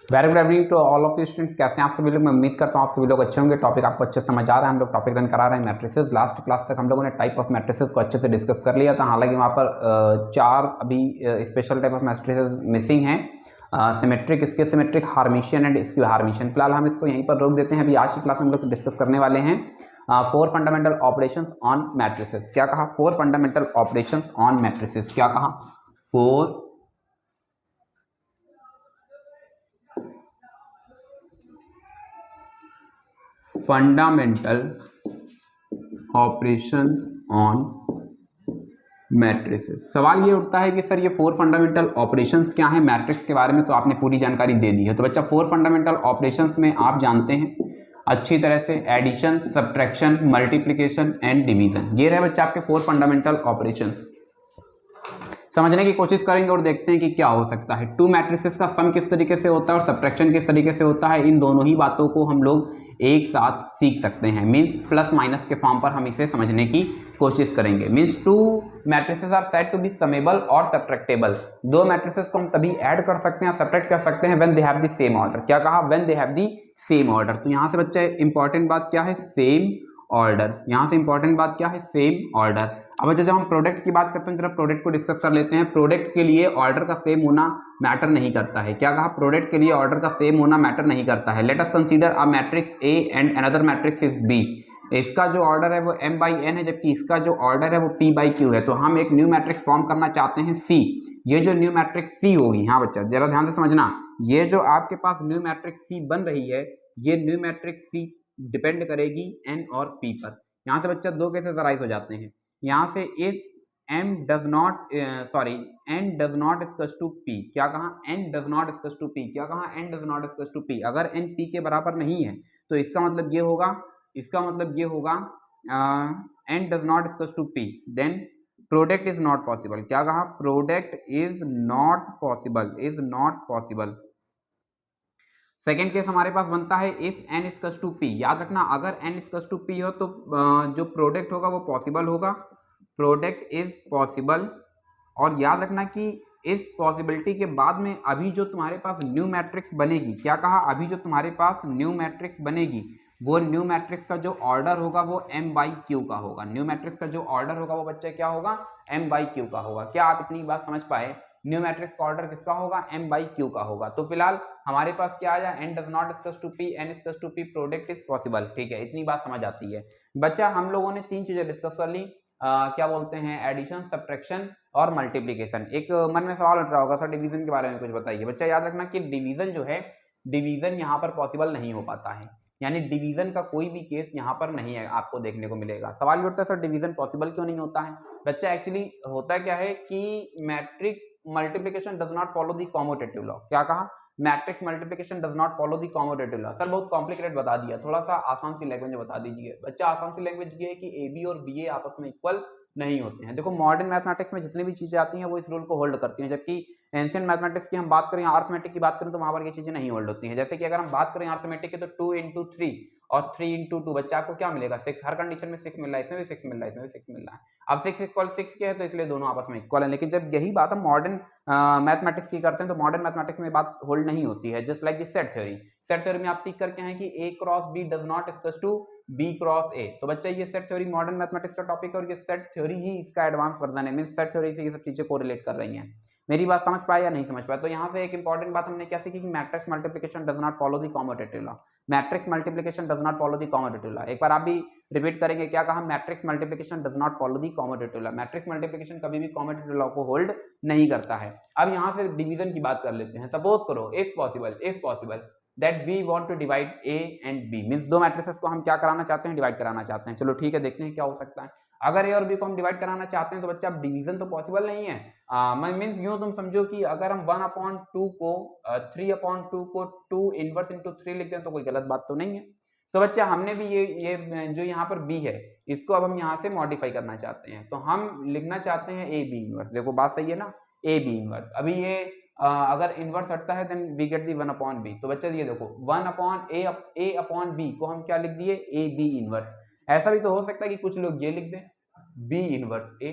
Very good evening to all of you students. कैसे हैं आप सभी लोग? मैं उम्मीद करता हूँ आप सभी लोग अच्छे होंगे। टॉपिक आपको अच्छे समझ आ रहा है। हम लोग टॉपिक रन करा रहे हैं मैट्रिसेस। लास्ट क्लास तक हम लोगों ने टाइप ऑफ मैट्रिसेस को अच्छे से डिस्कस कर लिया था। हालांकि वहाँ पर चार अभी special type of matrices missing हैं। सिमेट्रिक, इसके सिमेट्रिक, हार्मिशियन एंड इसकी हार्मिशियन। फिलहाल हम इसको यहीं पर रोक देते हैं। अभी आज की क्लास में हम लोग डिस्कस करने वाले हैं 4 फंडामेंटल ऑपरेशंस ऑन मैट्रिसेस। क्या कहा? 4 फंडामेंटल ऑपरेशंस ऑन मैट्रिसेस। क्या कहा? 4 फंडामेंटल ऑपरेशंस ऑन मैट्रिसेस। सवाल ये उठता है कि सर ये 4 फंडामेंटल ऑपरेशंस क्या है मैट्रिक्स के बारे में? तो आपने पूरी जानकारी दे दी है। तो बच्चा 4 फंडामेंटल ऑपरेशंस में आप जानते हैं अच्छी तरह से addition, subtraction, multiplication and division. ये रहे बच्चा आपके 4 फंडामेंटल ऑपरेशन। समझने की कोशिश करेंगे और देखते हैं कि क्या हो सकता है। टू मैट्रिसेस का सम किस तरीके से होता है और सब्ट्रैक्शन किस तरीके से होता है, इन दोनों ही बातों को हम लोग एक साथ सीख सकते हैं। मींस प्लस माइनस के फॉर्म पर हम इसे समझने की कोशिश करेंगे। Means two matrices are said to be summable और सब्ट्रैक्टेबल। दो मैट्रिसेस को हम तभी ऐड कर सकते हैं, सब्ट्रैक्ट कर सकते हैं when they have the same order. क्या कहा? When they have the same order. तो यहां से बच्चे इंपॉर्टेंट बात क्या है? Same order. यहां से इंपॉर्टेंट बात क्या है? Same order. अब अच्छा, जब हम प्रोडक्ट की बात करते हैं, जरा प्रोडक्ट को डिस्कस कर लेते हैं। प्रोडक्ट के लिए ऑर्डर का सेम होना मैटर नहीं करता है। क्या कहा? प्रोडक्ट के लिए ऑर्डर का सेम होना मैटर नहीं करता है। Let us consider a matrix A and another matrix is B. इसका जो ऑर्डर है वो m बाई n है, जबकि इसका जो ऑर्डर है वो p बाई q है। तो हम एक न्यू मैट्रिक्स फॉर्म करना चाहते हैं c। ये जो न्यू मैट्रिक्स c होगी, हाँ बच्चा जरा ध्यान से समझना, ये जो आपके पास न्यू मैट्रिक्स c बन रही है, ये न्यू मैट्रिक्स c डिपेंड करेगी n और p पर। यहाँ से बच्चा दो केसेस अराइज हो जाते हैं। यहाँ से if m does not n does not equals to p। क्या कहा? n does not equals to p। क्या कहा? n does not equals to p। अगर n p के बराबर नहीं है तो इसका मतलब ये होगा n does not equals to p, then product is not possible. क्या कहा? Product is not possible. Second case हमारे पास बनता है if n equals to p। याद रखना, अगर n इक्वल्स टू p हो तो जो प्रोडक्ट होगा वो पॉसिबल होगा। Product is possible. और याद रखना कि इस पॉसिबिलिटी के बाद में अभी जो तुम्हारे पास न्यू मैट्रिक्स बनेगी, क्या कहा? अभी जो तुम्हारे पास न्यू मैट्रिक्स बनेगी, वो न्यू मैट्रिक्स का जो ऑर्डर होगा वो m बाई क्यू का होगा। न्यू मैट्रिक्स का जो ऑर्डर होगा वो बच्चे क्या होगा? m बाई क्यू का होगा। क्या आप इतनी बात समझ पाए? न्यू मैट्रिक्स का ऑर्डर किसका होगा? m बाई क्यू का होगा। तो फिलहाल हमारे पास क्या आया? n does not equals to p, n equals to p, product is possible. ठीक है, इतनी बात समझ आती है बच्चा। हम लोगों ने तीन चीजें डिस्कस कर ली। क्या बोलते हैं? एडिशन, सब्ट्रैक्शन और मल्टीप्लिकेशन। एक मन में सवाल उठ रहा होगा, सर डिवीजन के बारे में कुछ बताइए। बच्चा याद रखना कि डिवीजन जो है, डिवीजन यहाँ पर पॉसिबल नहीं हो पाता है। यानी डिवीजन का कोई भी केस यहाँ पर नहीं है आपको देखने को मिलेगा। सवाल ये उठता है सर डिवीजन पॉसिबल क्यों नहीं होता है? बच्चा एक्चुअली होता क्या है कि matrix multiplication does not follow the commutative law. क्या कहा? Matrix multiplication does not follow the commutative law. Sir बहुत कॉम्प्लिकेटेड बता दिया, थोड़ा सा आसान सी लैंग्वेज में बता दीजिए। बच्चा आसान सी लैंग्वेज ये है कि ए बी और बी ए आपस में इक्वल नहीं होते हैं। देखो मॉडर्न मैथमेटिक्स में जितनी भी चीजें आती हैं वो इस रूल को होल्ड करती हैं, जबकि एंशिएंट मैथमेटिक्स की हम बात करें, अर्थमेटिक की बात करें, तो वहां पर ये चीजें नहीं होल्ड होती हैं। जैसे कि अगर हम बात करें अर्थमेटिक की, तो 2 इंटू 3 और 3 इंटू 2, बच्चा आपको क्या मिलेगा? 6। हर कंडीशन में 6 मिल रहा है, इसमें भी 6 मिल रहा है, इसमें भी 6 मिल रहा है। अब 6 इक्वल 6 के है तो इसलिए दोनों आपस में इक्वल है। लेकिन जब यही बात हम मॉडर्न मैथमेटिक्स की करते हैं तो मॉडर्न मैथमेटिक्स में बात होल्ड नहीं होती है। Just like the set theory. Set theory में आप सीख करके हैं कि a cross b does not equals to b cross a। तो बच्चा ये सेट थ्योरी मॉडर्न मैथमेटिक्स का टॉपिक है और ये सेट थ्योरी ही इसका एडवांस वर्जन है। मींस सेट थ्योरी से ये सब चीजें कोरिलेट कर रही हैं। मेरी बात समझ पाए या नहीं समझ पाए? तो यहाँ से एक इंपॉर्टेंट बात हमने क्या सीखी कि matrix multiplication does not follow the commutative law. Matrix multiplication does not follow the commutative law. एक बार आप भी रिपीट करेंगे। क्या कहा? Matrix multiplication does not follow the commutative law. Matrix multiplication कभी भी कॉम्यूटेटिव लॉ को होल्ड नहीं करता है। अब यहाँ से डिवीजन की बात कर लेते हैं। सपोज करो if possible that we want to divide A and B, means दो मैट्रिसेस को हम क्या कराना चाहते हैं? डिवाइड कराना चाहते हैं। चलो ठीक है, देखते हैं क्या हो सकता है। अगर A और B को हम डिवाइड कराना चाहते हैं तो बच्चा अब डिवीजन तो पॉसिबल नहीं है। मींस यूं तुम समझो कि अगर हम 1/2 को 3/2 को 2 इनवर्स इंटू 3 लिखते हैं तो कोई गलत बात तो नहीं है। तो बच्चा हमने भी ये जो यहाँ पर B है इसको अब हम यहाँ से मॉडिफाई करना चाहते हैं। तो हम लिखना चाहते हैं A B इनवर्स। देखो बात सही है ना, A B इनवर्स। अभी ये अगर इनवर्स हटता है then we get the 1/b। तो बच्चे ये देखो 1/a/b को हम क्या लिख दिए? a b inverse. ऐसा भी तो हो सकता है कि कुछ लोग ये लिख दें b इनवर्स a,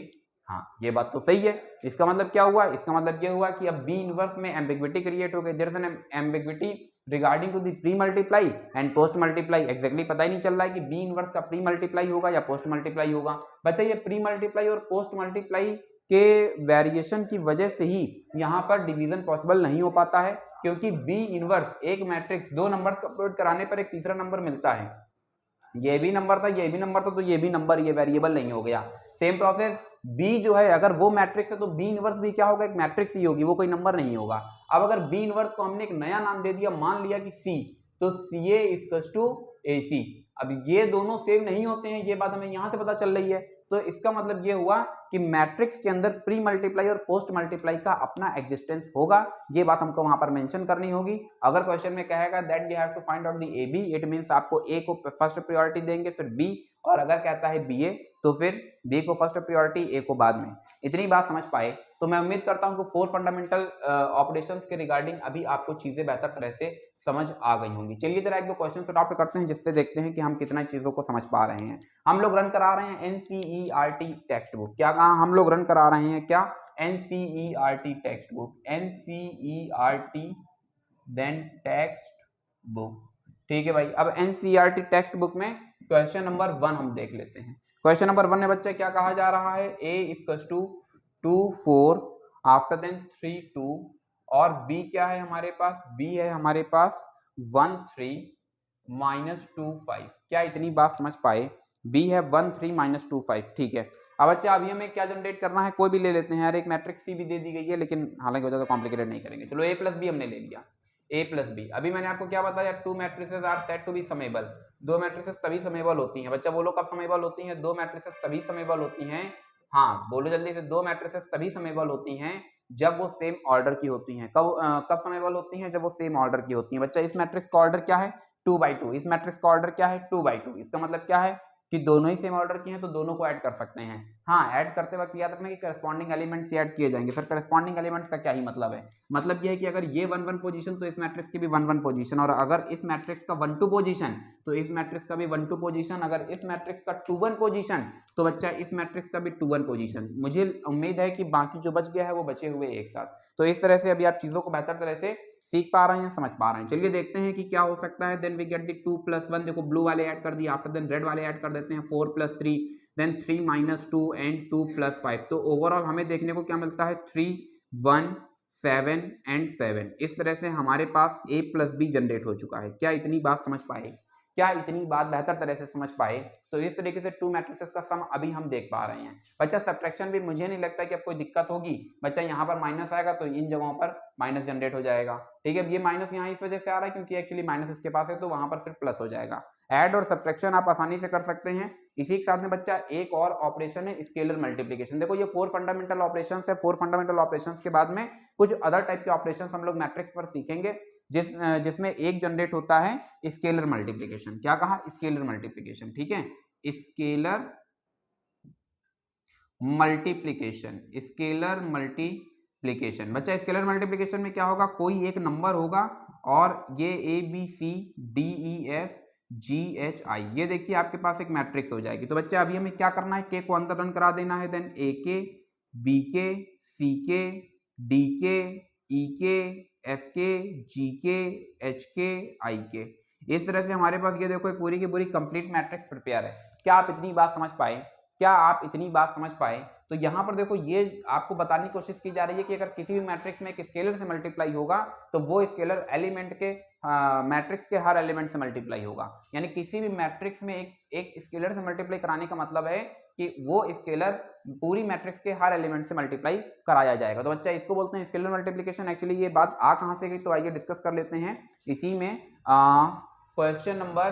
हाँ ये बात तो सही है। इसका मतलब क्या हुआ, इसका मतलब ये हुआ कि अब बी इनवर्स में एम्बिग्विटी क्रिएट हो गई, there is an ambiguity regarding to the pre multiply and post multiply. Exactly पता ही नहीं चल रहा है कि बी इनवर्स का प्री मल्टीप्लाई होगा या पोस्ट मल्टीप्लाई होगा। बच्चा ये प्री मल्टीप्लाई और पोस्ट मल्टीप्लाई के वेरिएशन की वजह से ही यहाँ पर डिवीजन पॉसिबल नहीं हो पाता है, क्योंकि बी इनवर्स एक मैट्रिक्स दो नंबर्स का प्रोडक्ट कराने पर एक तीसरा नंबर मिलता है। ये भी नंबर था, ये भी नंबर था, तो ये भी नंबर, ये वेरिएबल नहीं हो गया। सेम प्रोसेस बी जो है, अगर वो मैट्रिक्स है तो बी इनवर्स भी क्या होगा, एक मैट्रिक्स ही होगी, वो कोई नंबर नहीं होगा। अब अगर बी इनवर्स को हमने एक नया नाम दे दिया, मान लिया कि सी, तो सी ए इक्वल्स टू ए सी। अब ये दोनों सेम नहीं होते हैं, ये बात हमें यहां से पता चल रही है। तो इसका मतलब ये हुआ कि मैट्रिक्स के अंदर प्री मल्टीप्लाई और पोस्ट मल्टीप्लाई का अपना एग्जिस्टेंस होगा, ये बात हमको वहां पर मेंशन करनी होगी। अगर क्वेश्चन में कहेगा that you have to find out the A B, it means आपको ए को फर्स्ट प्रायोरिटी देंगे, फिर बी, और अगर कहता है बी ए तो फिर बी को फर्स्ट प्रायोरिटी, ए को बाद में। इतनी बात समझ पाए तो मैं उम्मीद करता हूं कि 4 फंडामेंटल ऑपरेशंस के रिगार्डिंग अभी आपको चीजें बेहतर तरह से समझ आ गई होंगी। चलिए जरा एक दो क्वेश्चन अडॉप्ट करते हैं, जिससे देखते हैं कि हम कितना चीजों को समझ पा रहे हैं। हम लोग रन करा रहे हैं एनसीईआरटी टेक्स्ट बुक। क्या कहा, हम लोग रन करा रहे हैं क्या, NCERT text book, NCERT then text book. ठीक है भाई, अब एनसीईआरटी टेक्स्ट बुक में क्वेश्चन नंबर 1 हम देख लेते हैं। क्वेश्चन नंबर 1 में बच्चे क्या कहा जा रहा है, a equals to 2 4 after then 3 2, और b क्या है हमारे पास, b है हमारे पास 1 3 माइनस 2 5। क्या इतनी बात समझ पाए, b है 1 3 माइनस 2 5। ठीक है, अब अच्छा अभी हमें क्या जनरेट करना है, कोई भी ले लेते हैं यार, एक मैट्रिक्स सी भी दे दी गई है, लेकिन हालांकि ज्यादा कॉम्प्लिकेटेड नहीं करेंगे। चलो a प्लस बी हमने ले लिया, a प्लस बी। अभी मैंने आपको क्या बताया, 2 matrices are said to be summable. दो मैट्रिसेस तभी समेबल होती हैं, बच्चा बोलो कब समेबल होती हैं, दो मैट्रिसेस तभी समेबल होती हैं, हाँ बोलो जल्दी से, दो मैट्रिसेस तभी समेबल होती हैं जब वो सेम ऑर्डर की होती हैं। कब समेबल होती हैं, जब वो सेम ऑर्डर की होती हैं। बच्चा इस मैट्रिक्स का ऑर्डर क्या है, 2/2, इस मैट्रिक्स का ऑर्डर क्या है, 2/2। इसका मतलब क्या है कि दोनों ही सेम ऑर्डर की हैं, तो दोनों को ऐड कर सकते हैं। हाँ, ऐड करते वक्त याद रखना कि करस्पॉन्डिंग एलिमेंट्स ऐड किए जाएंगे। सर करस्पॉन्डिंग एलिमेंट्स का क्या ही मतलब है, मतलब ये है कि अगर ये 1 1 पोजीशन तो इस मैट्रिक्स की भी 1 1 पोजीशन, और अगर इस मैट्रिक्स का 1 2 पोजीशन तो इस मैट्रिक्स का भी 1 2 पोजीशन, अगर इस मैट्रिक्स का 2 1 पोजीशन तो बच्चा इस मैट्रिक्स का भी 2 1 पोजीशन। मुझे उम्मीद है कि बाकी जो बच गया है वो बचे हुए एक साथ। तो इस तरह से अभी आप चीजों को बेहतर तरह से सीख पा रहे हैं, समझ पा रहे हैं। चलिए देखते हैं कि क्या हो सकता है। देन वी गेट द 2 + 1, देखो ब्लू वाले ऐड कर दिए, आफ्टर देन रेड वाले ऐड कर देते हैं, 4 + 3, देन 3 - 2 एंड 2 + 5। तो ओवरऑल हमें देखने को क्या मिलता है, 3 1 7 एंड 7। इस तरह से हमारे पास a + b जनरेट हो चुका है। क्या इतनी बात समझ पाए, क्या इतनी बात बेहतर तरह से समझ पाए। तो इस तरीके से 2 मैट्रिसेस का सम अभी हम देख पा रहे हैं। बच्चा सब्ट्रैक्शन भी मुझे नहीं लगता कि अब कोई दिक्कत होगी। बच्चा यहाँ पर माइनस आएगा तो इन जगहों पर माइनस जनरेट हो जाएगा। ठीक है, ये माइनस यहाँ इस वजह से आ रहा है क्योंकि एक्चुअली माइनस इसके पास है, तो वहां पर फिर प्लस हो जाएगा। ऐड और सब्ट्रैक्शन आप आसानी से कर सकते हैं। इसी के साथ में बच्चा एक और ऑपरेशन है, स्केलर मल्टीप्लिकेशन। देखो ये 4 फंडामेंटल ऑपरेशंस है। 4 फंडामेंटल ऑपरेशंस के बाद में कुछ अदर टाइप के ऑपरेशंस हम लोग मैट्रिक्स पर सीखेंगे, जिसमें एक जनरेट होता है स्केलर मल्टीप्लिकेशन। क्या कहा, स्केलर मल्टीप्लिकेशन। ठीक है, स्केलर मल्टीप्लिकेशन, स्केलर मल्टीप्लिकेशन। बच्चा स्केलर मल्टीप्लिकेशन में क्या होगा, कोई एक नंबर होगा और ये ABCDEFGHI, ये देखिए आपके पास एक मैट्रिक्स हो जाएगी। तो बच्चा अभी हमें क्या करना है, के को अंदर रन करा देना है, then AK BK CK DK EK FK GK HK IK। इस तरह से हमारे पास ये देखो एक पूरी की पूरी कंप्लीट मैट्रिक्स प्रिपेयर है। क्या आप इतनी बात समझ पाए, क्या आप इतनी बात समझ पाए। तो यहाँ पर देखो ये आपको बताने की कोशिश की जा रही है कि अगर किसी भी मैट्रिक्स में एक स्केलर से मल्टीप्लाई होगा तो वो स्केलर एलिमेंट के मैट्रिक्स के हर एलिमेंट से मल्टीप्लाई होगा। यानी किसी भी मैट्रिक्स में एक स्केलर से मल्टीप्लाई कराने का मतलब है कि वो स्केलर पूरी मैट्रिक्स के हर एलिमेंट से मल्टीप्लाई कराया जाएगा। तो बच्चा इसको बोलते हैं स्केलर मल्टीप्लिकेशन। एक्चुअली ये बात आ कहां से गई, तो आइए डिस्कस कर लेते हैं इसी में। क्वेश्चन नंबर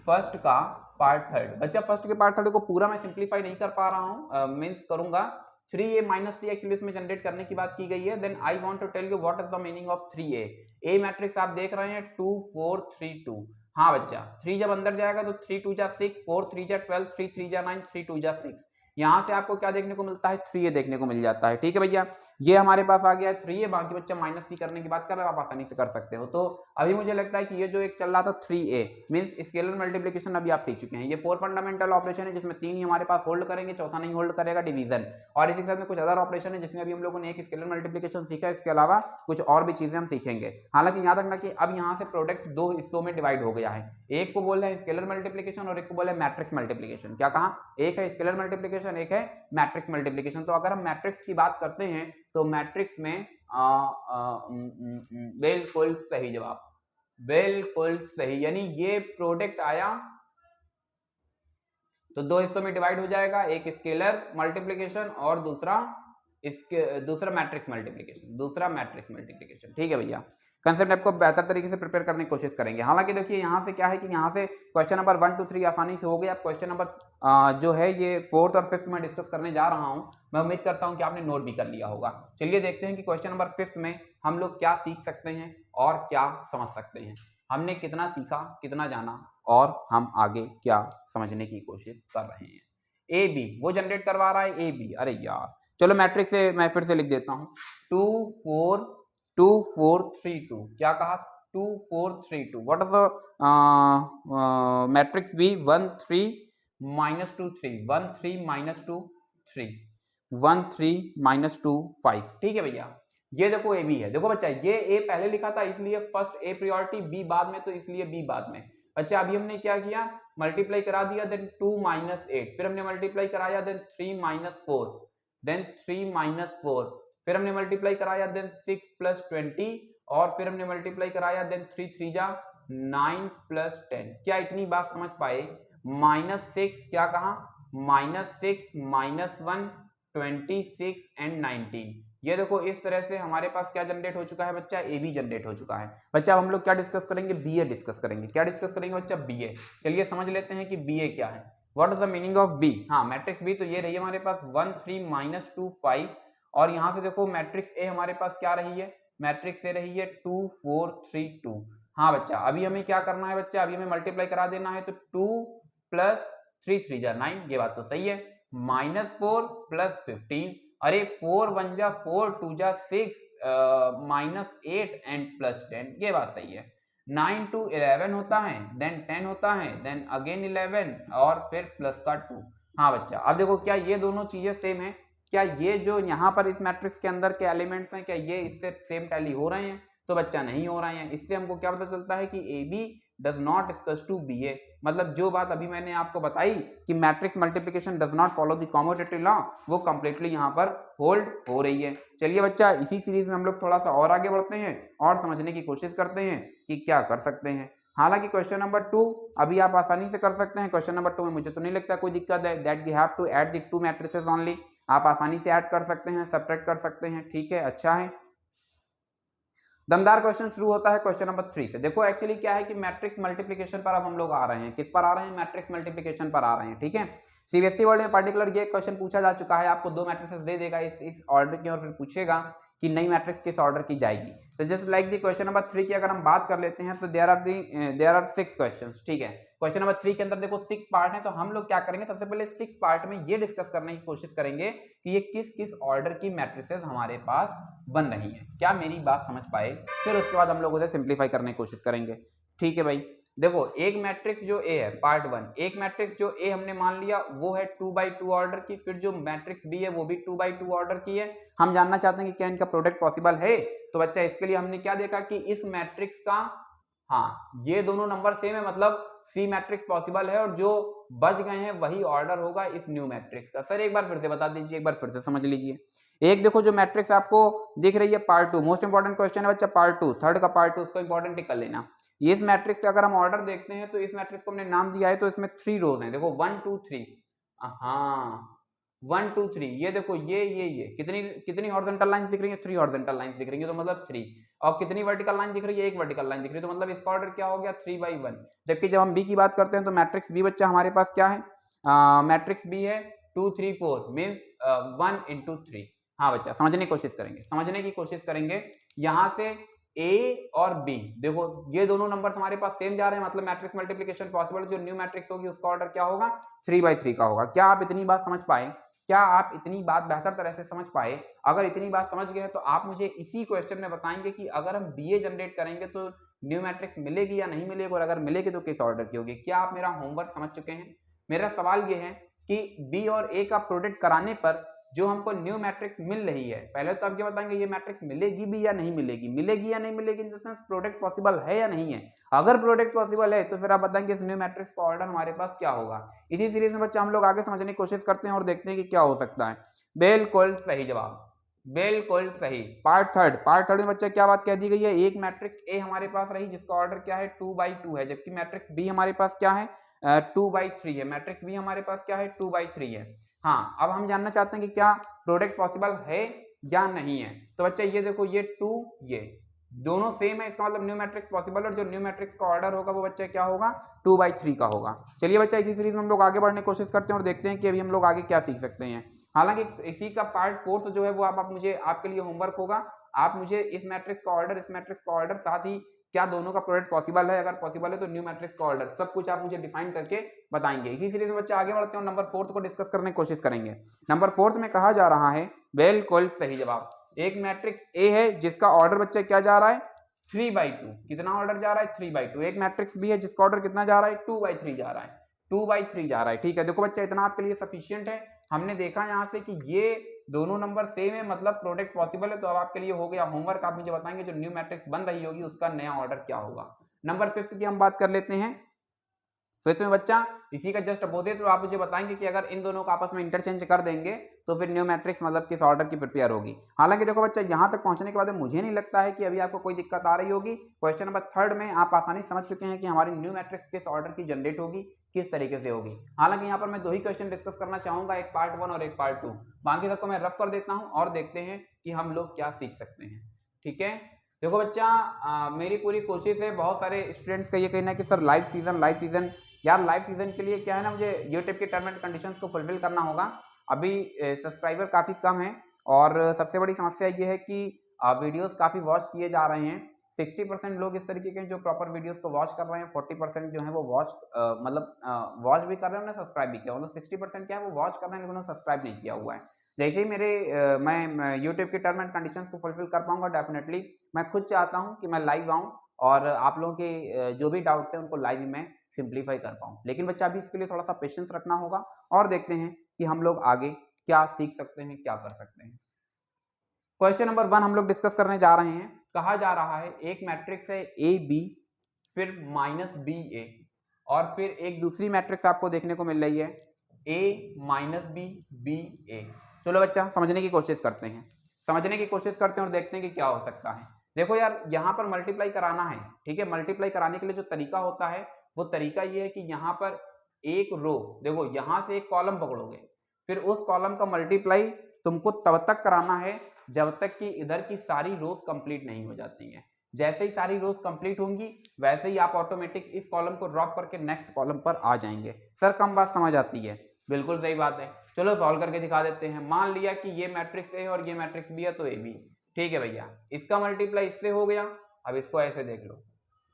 फर्स्ट का पार्ट थर्ड। बच्चा फर्स्ट के पार्ट थर्ड को पूरा मैं सिंप्लीफाई नहीं कर पा रहा हूं, मींस करूंगा। 3a - 3 एक्चुअली इसमें जनरेट करने की बात की गई है। Then I want to tell you what is the meaning of 3a। A matrix आप देख रहे हैं 2 4 3 2। हाँ बच्चा, 3 जब अंदर जाएगा तो 3 2 जा 6, 4 3 जा 12, 3 3 जा 9, 3 2 जा 6। यहां से आपको क्या देखने को मिलता है, 3a देखने को मिल जाता है। ठीक है भैया, ये हमारे पास आ गया 3 है, बाकी बच्चा माइनस सी करने की बात कर रहा है, आप आसानी से कर सकते हो। तो अभी मुझे लगता है कि ये जो एक चल रहा था 3a मींस स्केलर मल्टीप्लिकेशन अभी आप सीख चुके हैं। ये 4 फंडामेंटल ऑपरेशन है जिसमें 3 ही हमारे पास होल्ड करेंगे, चौथा नहीं होल्ड करेगा, डिवीजन। और इसी के साथ में कुछ अदर ऑपरेशन है जिसमें अभी हम लोगों ने एक स्केलर मल्टीप्लिकेशन सीखा, इसके अलावा कुछ और भी चीजें हम सीखेंगे। हालांकि याद रखना कि अब यहाँ से प्रोडक्ट दो हिस्सों में डिवाइड हो गया है, एक को बोल रहे हैं स्केलर मल्टीप्लिकेशन और एक को बोले मैट्रिक्स मल्टीप्लिकेशन। क्या कहा? एक है स्केलर मल्टीप्लिकेशन, एक है मैट्रिक्स मल्टीप्लिकेशन। तो अगर हम मैट्रिक्स की बात करते हैं तो मैट्रिक्स में बिल्कुल सही जवाब, बिल्कुल सही, यानी ये प्रोडक्ट आया तो दो हिस्सों में डिवाइड हो जाएगा, एक स्केलर मल्टीप्लिकेशन और दूसरा मैट्रिक्स मल्टीप्लिकेशन। ठीक है भैया, कंसेप्ट आपको बेहतर तरीके से प्रिपेयर करने की कोशिश करेंगे। हालांकि देखिए यहाँ से क्या है कि यहाँ से क्वेश्चन नंबर 1 2 3 आसानी से हो गया। क्वेश्चन नंबर जो है ये 4th और 5th में डिस्कस करने जा रहा हूँ, मैं उम्मीद करता हूँ कि आपने नोट भी कर लिया होगा। चलिए देखते हैं कि क्वेश्चन नंबर 5th में हम लोग क्या सीख सकते हैं और क्या समझ सकते हैं, हमने कितना सीखा, कितना जाना और हम आगे क्या समझने की कोशिश कर रहे हैं। ए बी वो जनरेट करवा रहा है, ए बी, अरे यार चलो मैट्रिक्स से मैं फिर से लिख देता हूँ, 2 4 2 4 3 2। क्या कहा? 2 4 3 2। What is the matrix B? 1 3 -2 3, 1 3 -2 3, 1 3 -2 5। ठीक है भैया, ये देखो ए बी है। देखो बच्चा ये ए पहले लिखा था इसलिए फर्स्ट ए प्रायोरिटी, बी बाद में तो इसलिए बी बाद में। अच्छा अभी हमने क्या किया, मल्टीप्लाई करा दिया, देन 2 -8, फिर हमने मल्टीप्लाई कराया, देन 3 -4, देन 3 -4, फिर हमने मल्टीप्लाई कराया, देन 6 + 20, और फिर हमने मल्टीप्लाई कराया, देन 3 3 जा 9 + 10। क्या इतनी बात समझ पाए? -6 क्या कहा? -6 -1 26 एंड 19। ये देखो इस तरह से हमारे पास क्या जनरेट हो चुका है बच्चा? ए बी जनरेट हो चुका है। बच्चा अब हम लोग क्या डिस्कस करेंगे? बी ए डिस्कस करेंगे। क्या डिस्कस करेंगे बच्चा? B A. चलिए समझ लेते हैं कि बी ए क्या है। What is the meaning of B? हाँ मैट्रिक्स बी तो ये रही है हमारे पास 1 3 -2 5, और यहाँ से देखो मैट्रिक्स ए हमारे पास क्या रही है? मैट्रिक्स ए रही है 2 4 3 2। हाँ बच्चा अभी हमें क्या करना है बच्चा? अभी हमें मल्टीप्लाई करा देना है, तो 2 + 3 3 जा 9, ये बात तो सही है। -4 + 15, अरे 4 1 जा 4, 2 जा 6, -8 एंड +10, ये बात सही है। 9 to 11 होता है, देन 10 होता है, देन अगेन 11 और फिर प्लस का 2। हाँ बच्चा अब देखो क्या ये दोनों चीजें सेम है? क्या ये जो यहाँ पर इस मैट्रिक्स के अंदर के एलिमेंट्स हैं क्या ये इससे सेम टैली हो रहे हैं? तो बच्चा नहीं हो रहे हैं। इससे हमको क्या पता चलता है कि A B does not equals to B A. मतलब जो बात अभी मैंने आपको बताई कि matrix multiplication does not follow the commutative law, वो कंप्लीटली यहाँ पर होल्ड हो रही है। चलिए बच्चा इसी सीरीज में हम लोग थोड़ा सा और आगे बढ़ते हैं और समझने की कोशिश करते हैं कि क्या कर सकते हैं। हालांकि क्वेश्चन नंबर 2 अभी आप आसानी से कर सकते हैं। क्वेश्चन नंबर 2 में मुझे तो नहीं लगता कोई दिक्कत है, that we have to add the 2 matrices only. आप आसानी से ऐड कर सकते हैं, सब्ट्रैक्ट कर सकते हैं, ठीक है, अच्छा है। दमदार क्वेश्चन शुरू होता है क्वेश्चन नंबर 3 से। देखो एक्चुअली क्या है कि मैट्रिक्स मल्टीप्लिकेशन पर अब हम लोग आ रहे हैं। किस पर आ रहे हैं? मैट्रिक्स मल्टीप्लिकेशन पर आ रहे हैं, ठीक है। सीबीएसई बोर्ड में पर्टिकुलर ये क्वेश्चन पूछा जा चुका है, आपको दो मैट्रिसेस दे देगा इस ऑर्डर की और फिर पूछेगा कि नई मैट्रिक्स किस ऑर्डर की जाएगी। तो just like the question number 3 की अगर हम बात कर लेते हैं तो देयर आर 6 क्वेश्चंस, ठीक है। क्वेश्चन नंबर 3 के अंदर देखो 6 पार्ट है, तो हम लोग क्या करेंगे? सबसे पहले 6 पार्ट में ये डिस्कस करने की कोशिश करेंगे कि ये किस किस ऑर्डर की मैट्रिसेस हमारे पास बन रही है। क्या मेरी बात समझ पाए? फिर उसके बाद हम लोग उसे सिंप्लीफाई करने की कोशिश करेंगे, ठीक है भाई। देखो एक मैट्रिक्स जो ए है पार्ट 1, एक मैट्रिक्स जो ए हमने मान लिया वो है 2x2 ऑर्डर की, फिर जो मैट्रिक्स बी है वो भी 2x2 ऑर्डर की है। हम जानना चाहते हैं कि क्या इनका प्रोडक्ट पॉसिबल है। तो बच्चा इसके लिए हमने क्या देखा कि इस मैट्रिक्स का, हाँ ये दोनों नंबर सेम है, मतलब सी मैट्रिक्स पॉसिबल है और जो बच गए हैं वही ऑर्डर होगा इस न्यू मैट्रिक्स का। सर एक बार फिर से बता दीजिए, एक बार फिर से समझ लीजिए। एक देखो जो मैट्रिक्स आपको दिख रही है पार्ट 2, मोस्ट इंपॉर्टेंट क्वेश्चन है बच्चा पार्ट 2, थर्ड का पार्ट 2, उसको इंपॉर्टेंट टिक कर लेना। इस मैट्रिक्स का अगर हम ऑर्डर देखते हैं तो इस मैट्रिक्स को हमने नाम दिया है, तो इसमें 3 रोज हैं। देखो 1 2 3, हाँ 1 2 3, ये देखो ये कितनी हॉरिजॉन्टल लाइंस दिख रही है? 3 हॉरिजॉन्टल लाइंस दिख रही है, तो मतलब 3। और कितनी वर्टिकल लाइन दिख रही है? एक वर्टिकल लाइन दिख रही है, तो मतलब इसका ऑर्डर क्या हो गया? 3/1। जबकि जब हम बी की बात करते हैं तो मैट्रिक्स बी बच्चा हमारे पास क्या है? मैट्रिक्स बी है 2 3 4 मींस 1 × 3। हाँ बच्चा समझने की कोशिश करेंगे। यहाँ से ए और बी देखो ये दोनों नंबर हमारे पास सेम जा रहे हैं, मतलब मैट्रिक्स मल्टीप्लिकेशन पॉसिबल। जो न्यू मैट्रिक्स होगी उसका ऑर्डर क्या होगा? 3/3 का होगा। क्या आप इतनी बात समझ पाए? क्या आप इतनी बात बेहतर तरह से समझ पाए? अगर इतनी बात समझ गए हैं तो आप मुझे इसी क्वेश्चन में बताएंगे कि अगर हम बी ए जनरेट करेंगे तो न्यू मैट्रिक्स मिलेगी या नहीं मिलेगी, और अगर मिलेगी तो किस ऑर्डर की होगी। क्या आप मेरा होमवर्क समझ चुके हैं? मेरा सवाल ये है कि बी और ए का प्रोडक्ट कराने पर जो हमको न्यू मैट्रिक्स मिल रही है, पहले तो आप ये बताएंगे ये मैट्रिक्स मिलेगी भी या नहीं मिलेगी, मिलेगी या नहीं मिलेगी in the sense product possible है या नहीं है। अगर प्रोडक्ट पॉसिबल है तो फिर आप बताएंगे इस न्यू मैट्रिक्स का ऑर्डर हमारे पास क्या होगा। इसी सीरीज में बच्चा हम लोग आगे समझने की कोशिश करते हैं और देखते हैं कि क्या हो सकता है। बिल्कुल सही जवाब, बिल्कुल सही। पार्ट थर्ड में बच्चा क्या बात कह दी गई है, एक मैट्रिक्स ए हमारे पास रही जिसका ऑर्डर क्या है 2/2 है, जबकि मैट्रिक्स बी हमारे पास क्या है 2/3 है। मैट्रिक्स बी हमारे पास क्या है 2/3 है। हाँ, अब हम जानना चाहते हैं कि क्या प्रोडक्ट पॉसिबल है या नहीं है। तो बच्चा ये देखो, ये 2 ये दोनों सेम है, इसका मतलब न्यू मैट्रिक्स पॉसिबल, और जो न्यू मैट्रिक्स का ऑर्डर होगा वो बच्चा क्या होगा 2/3 का होगा। चलिए बच्चा इसी सीरीज में हम लोग आगे बढ़ने की कोशिश करते हैं और देखते हैं कि अभी हम लोग आगे क्या सीख सकते हैं। हालांकि इसी का पार्ट 4 जो है वो आप मुझे आपके लिए होमवर्क होगा, आप मुझे इस मैट्रिक्स का ऑर्डर, इस मैट्रिक्स का ऑर्डर, साथ ही क्या दोनों का प्रोडक्ट पॉसिबल है, अगर पॉसिबल है तो न्यू मैट्रिक्स का ऑर्डर, सब कुछ आप मुझे डिफाइन करके बताएंगे। इसी सीरीज में बच्चा आगे बढ़ते हैं और नंबर 4 को डिस्कस करने की कोशिश करेंगे। नंबर 4 में कहा जा रहा है, बिल्कुल सही जवाब, एक मैट्रिक्स ए है जिसका ऑर्डर बच्चा क्या जा रहा है 3/2। कितना ऑर्डर जा रहा है 3/2। एक मैट्रिक्स बी है जिसका ऑर्डर कितना जा रहा है 2/3 जा रहा है, 2/3 जा रहा है। ठीक है, देखो बच्चा इतना आपके लिए सफिशियंट है। हमने देखा यहाँ से कि ये दोनों नंबर सेम है, मतलब प्रोडक्ट पॉसिबल है। तो अब आपके लिए हो गया होमवर्क, आप मुझे बताएंगे जो न्यू मैट्रिक्स बन रही होगी उसका नया ऑर्डर क्या होगा। नंबर 5 की हम बात कर लेते हैं। फिफ्थ में बच्चा इसी का जस्ट अपोजिट, तो आप मुझे बताएंगे कि अगर इन दोनों को आपस में इंटरचेंज कर देंगे तो फिर न्यू मैट्रिक्स मतलब किस ऑर्डर की प्रिपेयर होगी। हालांकि देखो बच्चा यहाँ तक पहुंचने के बाद मुझे नहीं लगता है कि अभी आपको कोई दिक्कत आ रही होगी। क्वेश्चन नंबर 3 में आप आसानी समझ चुके हैं कि हमारी न्यू मैट्रिक्स किस ऑर्डर की जनरेट होगी, किस तरीके से होगी। हालांकि यहाँ पर मैं 2 ही क्वेश्चन डिस्कस करना चाहूंगा, एक पार्ट 1 और एक पार्ट 2। बाकी सबको मैं रफ कर देता हूँ और देखते हैं कि हम लोग क्या सीख सकते हैं। ठीक है, देखो बच्चा मेरी पूरी कोशिश है, बहुत सारे स्टूडेंट्स का ये कहना है कि सर लाइव सीजन यार, लाइव सीजन के लिए क्या है ना, मुझे यूट्यूब के टर्म एंड कंडीशंस को फुलफिल करना होगा। अभी सब्सक्राइबर काफ़ी कम है और सबसे बड़ी समस्या ये है कि वीडियोस काफ़ी वॉच किए जा रहे हैं। 60% लोग इस तरीके के जो प्रॉपर वीडियोस को वॉच कर रहे हैं, 40% जो है वो वॉच वॉच भी कर रहे हैं, उन्होंने सब्सक्राइब भी किया। मतलब 60% क्या है वो वॉच कर रहे हैं लेकिन उन्होंने सब्सक्राइब नहीं किया हुआ है। जैसे ही मैं यूट्यूब के टर्म एंड कंडीशंस को फुलफिल कर पाऊंगा, डेफिनेटली मैं खुद चाहता हूँ कि मैं लाइव आऊँ और आप लोगों के जो भी डाउट्स हैं उनको लाइव में सिंप्लीफाई कर पाऊँ। लेकिन बच्चा अभी इसके लिए थोड़ा सा पेशेंस रखना होगा और देखते हैं कि हम लोग आगे क्या सीख सकते हैं, क्या कर सकते हैं। क्वेश्चन नंबर 1 हम लोग डिस्कस करने जा रहे हैं। कहा जा रहा है एक मैट्रिक्स है ए बी फिर -बी ए, और फिर एक दूसरी मैट्रिक्स आपको देखने को मिल रही है ए -बी बी ए। चलो बच्चा समझने की कोशिश करते हैं, और देखते हैं कि क्या हो सकता है। देखो यार, यहाँ पर मल्टीप्लाई कराना है, ठीक है। मल्टीप्लाई कराने के लिए जो तरीका होता है वो तरीका ये है कि यहाँ पर एक रो, देखो यहाँ से एक कॉलम पकड़ोगे, फिर उस कॉलम का मल्टीप्लाई तुमको तब तक कराना है जब तक कि इधर की सारी रोज कंप्लीट नहीं हो जाती हैं। जैसे ही सारी रोज कंप्लीट होंगी वैसे ही आप ऑटोमेटिक इस कॉलम को ड्रॉप करके नेक्स्ट कॉलम पर आ जाएंगे। सर कम बात समझ आती है, बिल्कुल सही बात है। चलो सॉल्व करके दिखा देते हैं। मान लिया कि ये मैट्रिक्स ए और ये मैट्रिक्स बी है, तो ए बी, ठीक है भैया। इसका मल्टीप्लाई इससे हो गया, अब इसको ऐसे देख लो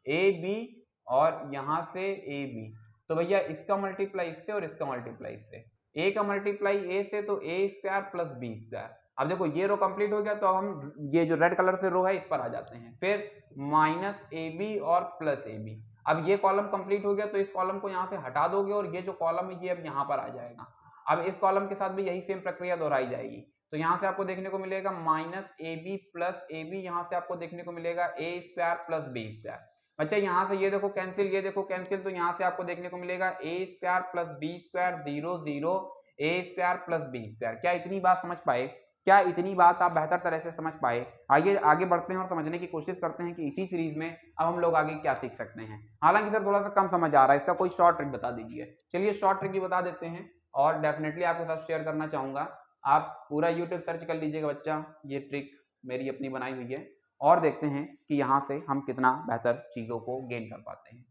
ए बी और यहाँ से ए बी, तो भैया इसका मल्टीप्लाई इससे और इसका मल्टीप्लाई इससे। ए का मल्टीप्लाई ए से तो ए स्क्वायर प्लस बी स्क्वायर। अब देखो ये रो कंप्लीट हो गया, तो अब हम ये जो रेड कलर से रो है इस पर आ जाते हैं। फिर माइनस ए बी और प्लस ए बी। अब ये कॉलम कंप्लीट हो गया, तो इस कॉलम को यहाँ से हटा दोगे और ये जो कॉलम है ये अब यहाँ पर आ जाएगा। अब इस कॉलम के साथ भी यही सेम प्रक्रिया दोहराई जाएगी। तो यहाँ से आपको देखने को मिलेगा minus A B plus A B, यहाँ से आपको देखने को मिलेगा A square plus B square. अच्छा यहाँ से ये देखो कैंसिल, ये देखो कैंसिल, तो यहाँ से आपको देखने को मिलेगा A square plus B square 0 0 A square plus B square. क्या इतनी बात समझ पाए? क्या इतनी बात आप बेहतर तरह से समझ पाए? आइए आगे बढ़ते हैं और समझने की कोशिश करते हैं कि इसी सीरीज में अब हम लोग आगे क्या सीख सकते हैं। हालांकि सर थोड़ा सा कम समझ आ रहा है, इसका कोई शॉर्ट ट्रिक बता दीजिए। चलिए शॉर्ट ट्रिक भी बता देते हैं और डेफिनेटली आपके साथ शेयर करना चाहूंगा। आप पूरा यूट्यूब सर्च कर लीजिएगा बच्चा, ये ट्रिक मेरी अपनी बनाई हुई है, और देखते हैं कि यहाँ से हम कितना बेहतर चीज़ों को गेन कर पाते हैं।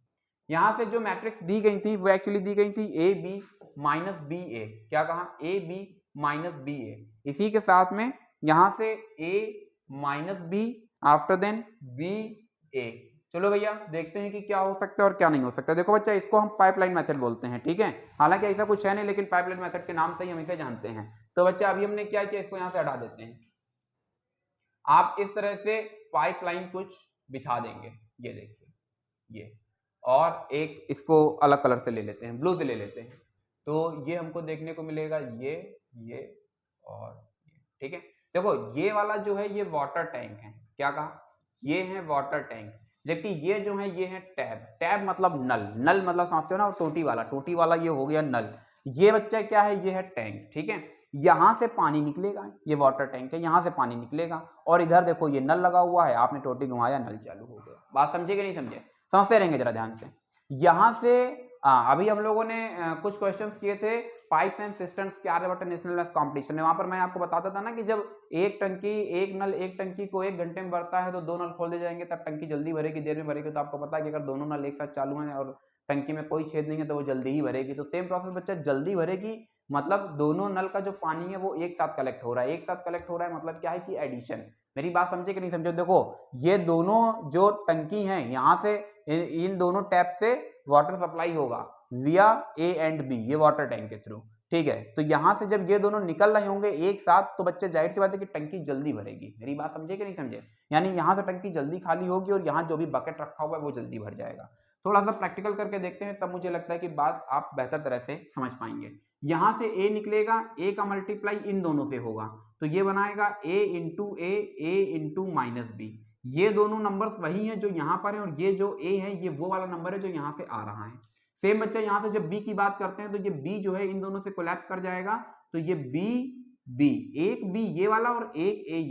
यहाँ से जो मैट्रिक्स दी गई थी वो एक्चुअली दी गई थी A B minus B A. क्या कहा? A B minus B A. इसी के साथ में यहाँ से A minus B after then B A. चलो भैया देखते हैं कि क्या हो सकता है और क्या नहीं हो सकता। देखो बच्चा, इसको हम पाइपलाइन मेथड बोलते हैं, ठीक है। हालांकि ऐसा कुछ है नहीं, लेकिन पाइपलाइन मेथड के नाम से ही हम इसे जानते हैं। तो बच्चे अभी हमने क्या किया, इसको यहाँ से हटा देते हैं। आप इस तरह से पाइपलाइन कुछ बिछा देंगे, ये देखिए ये, और एक इसको अलग कलर से ले लेते हैं, ब्लू से ले लेते हैं, तो ये हमको देखने को मिलेगा ये और ये, ठीक है। देखो ये वाला जो है ये वाटर टैंक है, क्या कहा, ये है वाटर टैंक, जबकि ये जो है ये है टैब। टैब मतलब नल, नल मतलब समझते हो ना, टोटी वाला ये हो गया नल। ये बच्चा क्या है, ये है टैंक, ठीक है। यहां से पानी निकलेगा, ये वाटर टैंक है, यहां से पानी निकलेगा, और इधर देखो ये नल लगा हुआ है, आपने टोटी घुमाया, नल चालू हो गया। बात समझे कि नहीं समझे, समझते रहेंगे जरा ध्यान से। यहां से अभी हम लोगों ने कुछ क्वेश्चंस किए थे पाइप्स एंड सिस्टम्स के आर्यभट्ट नेशनल कंपटीशन में। वहां पर मैं आपको बताता था ना कि जब एक टंकी को 1 घंटे में भरता है तो 2 नल खोल दिए जाएंगे, तब टंकी जल्दी भरेगी, देर में भरेगी। तो आपको पता है कि अगर दोनों नल एक साथ चालू हैं और टंकी में कोई छेद नहीं है तो वो जल्दी ही भरेगी। तो सेम प्रोसेस बच्चा, जल्दी भरेगी मतलब दोनों नल का जो पानी है वो एक साथ कलेक्ट हो रहा है। एक साथ कलेक्ट हो रहा है मतलब क्या है कि एडिशन। मेरी बात समझे कि नहीं समझे। देखो ये दोनों जो टंकी हैं, यहाँ से इन दोनों टैप से वाटर सप्लाई होगा विया ए एंड बी, ये वाटर टैंक के थ्रू, ठीक है। तो यहां से जब ये दोनों निकल रहे होंगे एक साथ, तो बच्चे जाहिर सी बात है कि टंकी जल्दी भरेगी। मेरी बात समझे कि नहीं समझे, यानी यहां से टंकी जल्दी खाली होगी और यहाँ जो भी बकेट रखा हुआ है वो जल्दी भर जाएगा। थोड़ा सा प्रैक्टिकल करके देखते हैं, तब मुझे लगता है कि बात आप बेहतर तरह से समझ पाएंगे। यहां से ए निकलेगा, ए का मल्टीप्लाई इन दोनों से होगा, तो ये बनाएगा a into A into minus B. ये दोनों नंबर्स वही हैं जो यहाँ पर है, और ये जो a है ये वो वाला नंबर है जो यहाँ से आ रहा है। सेम बच्चा यहाँ से जब b की बात करते हैं तो ये b जो है इन दोनों से कोलैप्स कर जाएगा, तो ये b, एक b ये वाला और एक a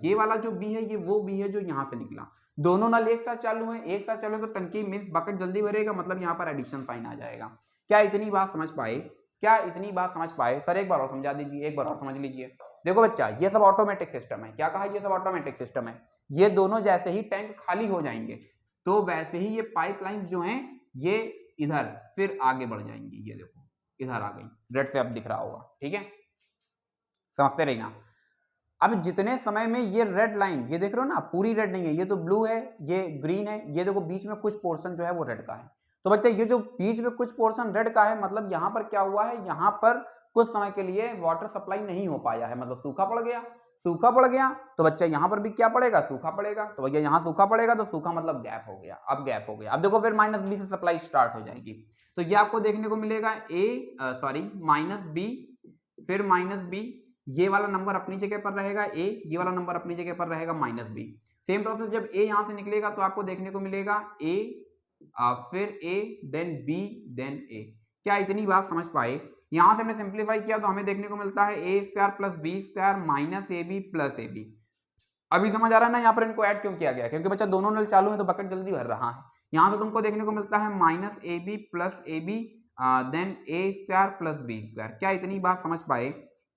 ये वाला जो b है ये वो b है जो यहाँ से निकला। दोनों नल एक साथ चालू है, एक साथ चालू है तो टंकी मींस बकेट जल्दी भरेगा, मतलब यहाँ पर एडिशन साइन आ जाएगा। क्या इतनी बात समझ पाए, क्या इतनी बात समझ पाए? सर एक बार और समझा दीजिए, एक बार और समझ लीजिए। देखो बच्चा ये सब ऑटोमेटिक सिस्टम है, क्या कहा, ये सब ऑटोमेटिक सिस्टम है। ये दोनों जैसे ही टैंक खाली हो जाएंगे तो वैसे ही ये पाइपलाइंस जो हैं ये इधर फिर आगे बढ़ जाएंगी। ये देखो इधर आ गई, रेड से अब दिख रहा होगा, ठीक है, समझते रहिए ना। अब जितने समय में ये रेड लाइन, ये देख रहे हो ना, पूरी रेड नहीं है, ये तो ब्लू है, ये ग्रीन है, ये देखो बीच में कुछ पोर्शन जो है वो रेड का है। तो बच्चा ये जो बीच में कुछ पोर्शन रेड का है, मतलब यहाँ पर क्या हुआ है, यहाँ पर कुछ समय के लिए वाटर सप्लाई नहीं हो पाया है, मतलब सूखा पड़ गया। सूखा पड़ गया तो बच्चा यहाँ पर भी क्या पड़ेगा, सूखा पड़ेगा। तो भैया यहाँ सूखा पड़ेगा तो सूखा मतलब गैप हो गया, अब गैप हो गया। अब देखो फिर माइनस बी से सप्लाई स्टार्ट हो जाएगी, तो ये आपको देखने को मिलेगा माइनस बी, फिर माइनस बी, ये वाला नंबर अपनी जगह पर रहेगा a, ये वाला नंबर अपनी जगह पर रहेगा माइनस बी। सेम प्रोसेस जब a यहां से निकलेगा तो आपको देखने को मिलेगा a, फिर a, then b, then a। क्या इतनी बात समझ पाए? यहां से हमने सिंप्लीफाई किया तो हमें देखने को मिलता है a square plus B square minus A B plus A B. अभी समझ आ रहा है ना यहाँ पर इनको ऐड क्यों किया गया? क्योंकि बच्चा दोनों नल चालू है तो बकेट जल्दी भर रहा है। यहां से तुमको देखने को मिलता है minus A B plus A B, then A square plus B square. क्या इतनी बात समझ पाए?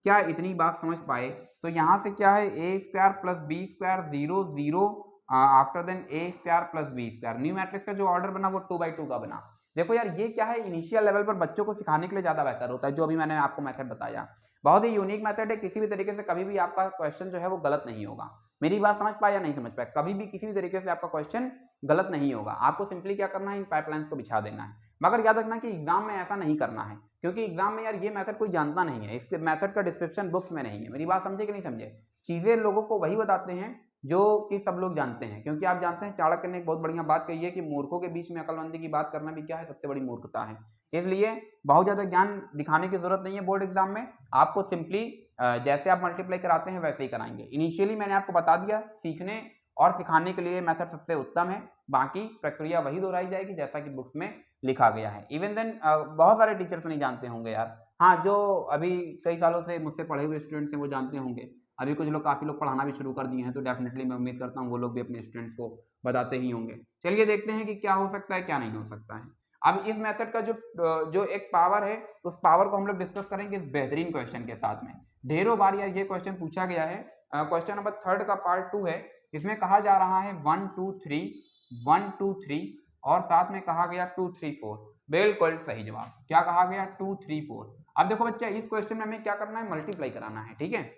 क्या इतनी बात समझ पाए? तो यहां से क्या है, A square plus B square 0 0, after then A square plus B square. New matrix का जो ऑर्डर बना वो 2/2 का बना। देखो यार ये क्या है, इनिशियल लेवल पर बच्चों को सिखाने के लिए ज्यादा बेहतर होता है। जो अभी मैंने आपको मेथड बताया बहुत ही यूनिक मेथड है, किसी भी तरीके से कभी भी आपका क्वेश्चन जो है वो गलत नहीं होगा। मेरी बात समझ पाए या नहीं समझ पाए? कभी भी किसी भी तरीके से आपका क्वेश्चन गलत नहीं होगा। आपको सिंपली क्या करना है, इन पाइपलाइंस को बिछा देना है। मगर याद रखना कि एग्जाम में ऐसा नहीं करना है, क्योंकि एग्जाम में यार ये मेथड कोई जानता नहीं है, इसके मेथड का डिस्क्रिप्शन बुक्स में नहीं है। मेरी बात समझे कि नहीं समझे? चीजें लोगों को वही बताते हैं जो कि सब लोग जानते हैं, क्योंकि आप जानते हैं चाणक्य ने एक बहुत बढ़िया बात कही है कि मूर्खों के बीच में अकलमंदी की बात करना भी क्या है, सबसे बड़ी मूर्खता है। इसलिए बहुत ज्यादा ज्ञान दिखाने की जरूरत नहीं है बोर्ड एग्जाम में। आपको सिंपली जैसे आप मल्टीप्लाई कराते हैं वैसे ही कराएंगे। इनिशियली मैंने आपको बता दिया, सीखने और सिखाने के लिए मेथड सबसे उत्तम है, बाकी प्रक्रिया वही दोहराई जाएगी जैसा कि बुक्स में लिखा गया है। इवन देन बहुत सारे टीचर्स नहीं जानते होंगे यार, हाँ जो अभी कई सालों से मुझसे पढ़े हुए स्टूडेंट्स हैं वो जानते होंगे। अभी कुछ लोग, काफी लोग पढ़ाना भी शुरू कर दिए हैं, तो डेफिनेटली मैं उम्मीद करता हूँ वो लोग भी अपने स्टूडेंट्स को बताते ही होंगे। चलिए देखते हैं कि क्या हो सकता है क्या नहीं हो सकता है। अब इस मेथड का जो एक पावर है, उस पावर को हम लोग डिस्कस करेंगे इस बेहतरीन क्वेश्चन के साथ में। ढेरों बार यार ये क्वेश्चन पूछा गया है। क्वेश्चन नंबर 3 का पार्ट 2 है। इसमें कहा जा रहा है 1 2 3 1 2 3 और साथ में कहा गया 2 3 4। बिल्कुल सही जवाब। क्या कहा गया? 2 3 4। अब देखो बच्चा इस क्वेश्चन में हमें क्या करना है, मल्टीप्लाई कराना है, ठीक है।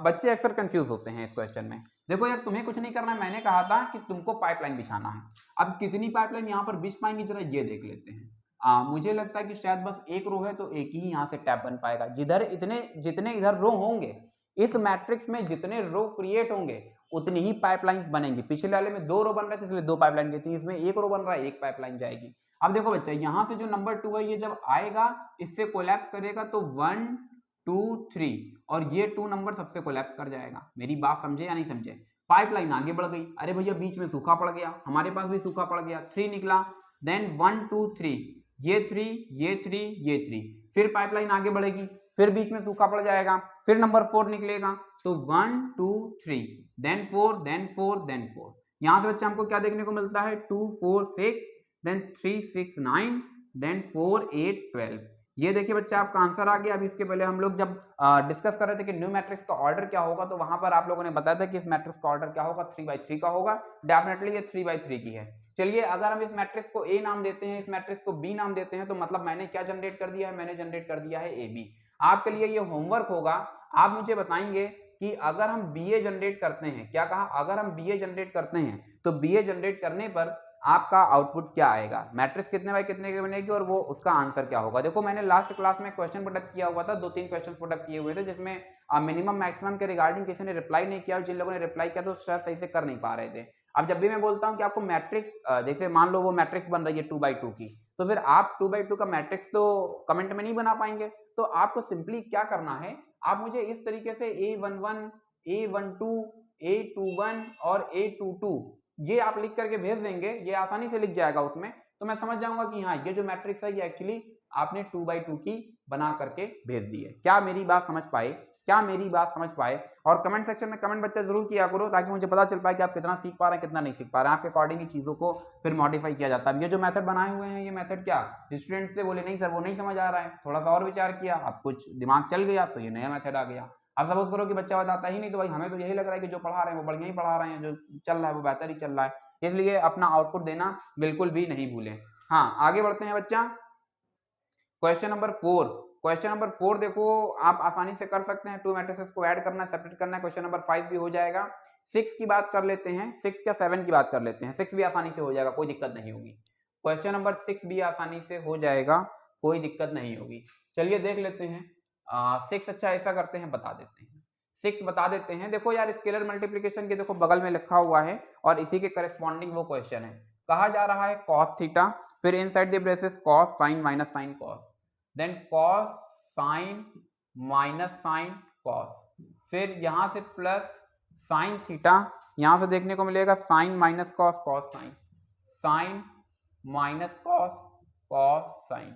बच्चे अक्सर कंफ्यूज होते हैं इस क्वेश्चन में। देखो यार तुम्हें कुछ नहीं करना है, मैंने कहा था कि तुमको पाइपलाइन बिछाना है। अब कितनी पाइपलाइन यहाँ पर बिछ पाएंगे जरा ये देख लेते हैं। मुझे लगता है कि शायद बस एक रो है तो एक ही यहाँ से टैप बन पाएगा। जिधर इतने जितने इधर रो होंगे, इस मैट्रिक्स में जितने रो क्रिएट होंगे उतनी ही पाइपलाइंस बनेंगी। पिछले वाले में 2 रो बन रहे थे इसलिए 2 पाइपलाइन गई थी, इसमें एक रो बन रहा है, एक पाइपलाइन जाएगी। अब देखो बच्चा, यहाँ से जो नंबर 2 है ये जब आएगा इससे कोलैप्स करेगा तो 1 2 3 और ये 2 नंबर सबसे कोलैप्स कर जाएगा। मेरी बात समझे या नहीं समझे? पाइपलाइन आगे बढ़ गई। अरे भैया बीच में सूखा पड़ गया, हमारे पास भी सूखा पड़ गया, 3 निकला, देन 1 2 3, ये 3 ये 3 ये 3, फिर पाइपलाइन आगे बढ़ेगी, फिर बीच में सूखा पड़ जाएगा, फिर नंबर 4 निकलेगा, तो 1 2 3, देन 4 देन 4 देन 4। यहां से बच्चा हमको क्या देखने को मिलता है? 2 4 6, देन 3 6 9, देन 4 8 12। ये देखिए बच्चा आपका आंसर आ गया। अभी इसके पहले हम लोग जब डिस्कस कर रहे थे कि न्यू मैट्रिक्स का ऑर्डर क्या होगा, तो वहां पर आप लोगों ने बताया था कि इस मैट्रिक्स का ऑर्डर क्या होगा, 3x3 का होगा। डेफिनेटली ये 3x3 की है। चलिए, अगर हम इस मैट्रिक्स को ए नाम देते हैं, इस मैट्रिक्स को बी नाम देते हैं, तो मतलब मैंने क्या जनरेट कर दिया है? मैंने जनरेट कर दिया है ए बी। आपके लिए ये होमवर्क होगा, आप मुझे बताएंगे कि अगर हम बी ए जनरेट करते हैं, क्या कहा? अगर हम बी ए जनरेट करते हैं तो बी ए जनरेट करने पर आपका आउटपुट क्या आएगा, मैट्रिक्स कितने बाय कितने की बनेगी और वो उसका आंसर क्या होगा। देखो, मैंने लास्ट क्लास में क्वेश्चन प्रोडक्ट किया हुआ था, 2-3 क्वेश्चन प्रोडक्ट किए हुए थे, जिसमें मिनिमम मैक्सिमम के रिगार्डिंग किसी ने रिप्लाई नहीं किया, और जिन लोगों ने रिप्लाई किया तो शायद सही से कर नहीं पा रहे थे। अब जब भी मैं बोलता हूं कि आपको मैट्रिक्स, जैसे मान लो वो मैट्रिक्स बन रही है 2x2 की, तो फिर आप 2x2 का मैट्रिक्स तो कमेंट में नहीं बना पाएंगे, तो आपको सिंपली क्या करना है, आप मुझे इस तरीके से A11 A12 A21 और A22 ये आप लिख करके भेज देंगे, ये आसानी से लिख जाएगा उसमें, तो मैं समझ जाऊंगा कि हाँ ये जो मैट्रिक्स है ये एक्चुअली आपने 2x2 की बना करके भेज दी है। क्या मेरी बात समझ पाए? क्या मेरी बात समझ पाए? और कमेंट सेक्शन में कमेंट बच्चा जरूर किया करो, ताकि मुझे पता चल पाए कि आप कितना सीख पा रहे हैं, कितना नहीं सीख पा रहे हैं। आपके अकॉर्डिंग ही चीजों को फिर मॉडिफाई किया जाता है। ये जो मेथड बनाए हुए हैं, ये मेथड क्या स्टूडेंट्स से बोले नहीं सर वो नहीं समझ आ रहा है, थोड़ा सा और विचार किया, अब कुछ दिमाग चल गया तो ये नया मेथड आ गया। अब सपोज करो कि बच्चा बताता ही नहीं, तो भाई हमें तो यही लग रहा है कि जो पढ़ा रहे हैं वो बढ़िया ही पढ़ा रहे हैं, जो चल रहा है वो बेहतर ही चल रहा है, इसलिए अपना आउटपुट देना बिल्कुल भी नहीं भूलें। हाँ, आगे बढ़ते हैं बच्चा। क्वेश्चन नंबर 4, क्वेश्चन नंबर 4 देखो आप आसानी से कर सकते हैं, 2 मैट्रिसेस को ऐड करना है, सेपरेट करना है। क्वेश्चन नंबर 5 भी हो जाएगा। 6 की बात कर लेते हैं, 6 क्या 7 की बात कर लेते हैं। 6 भी आसानी से हो जाएगा, कोई दिक्कत नहीं होगी। क्वेश्चन नंबर 6 भी आसानी से हो जाएगा, कोई दिक्कत नहीं होगी। चलिए देख लेते हैं। 6 अच्छा ऐसा करते हैं, बता देते हैं, 6 बता देते हैं। देखो यार, स्केलर मल्टीप्लिकेशन के देखो बगल में लिखा हुआ है और इसी के करस्पॉन्डिंग वो क्वेश्चन है। कहा जा रहा है cos थीटा, फिर inside the braces cos sin minus sin cos, then cos sin minus sin cos, फिर यहां से प्लस sin थीटा, यहां से देखने को मिलेगा sin minus cos cos sin, sin minus cos cos sin।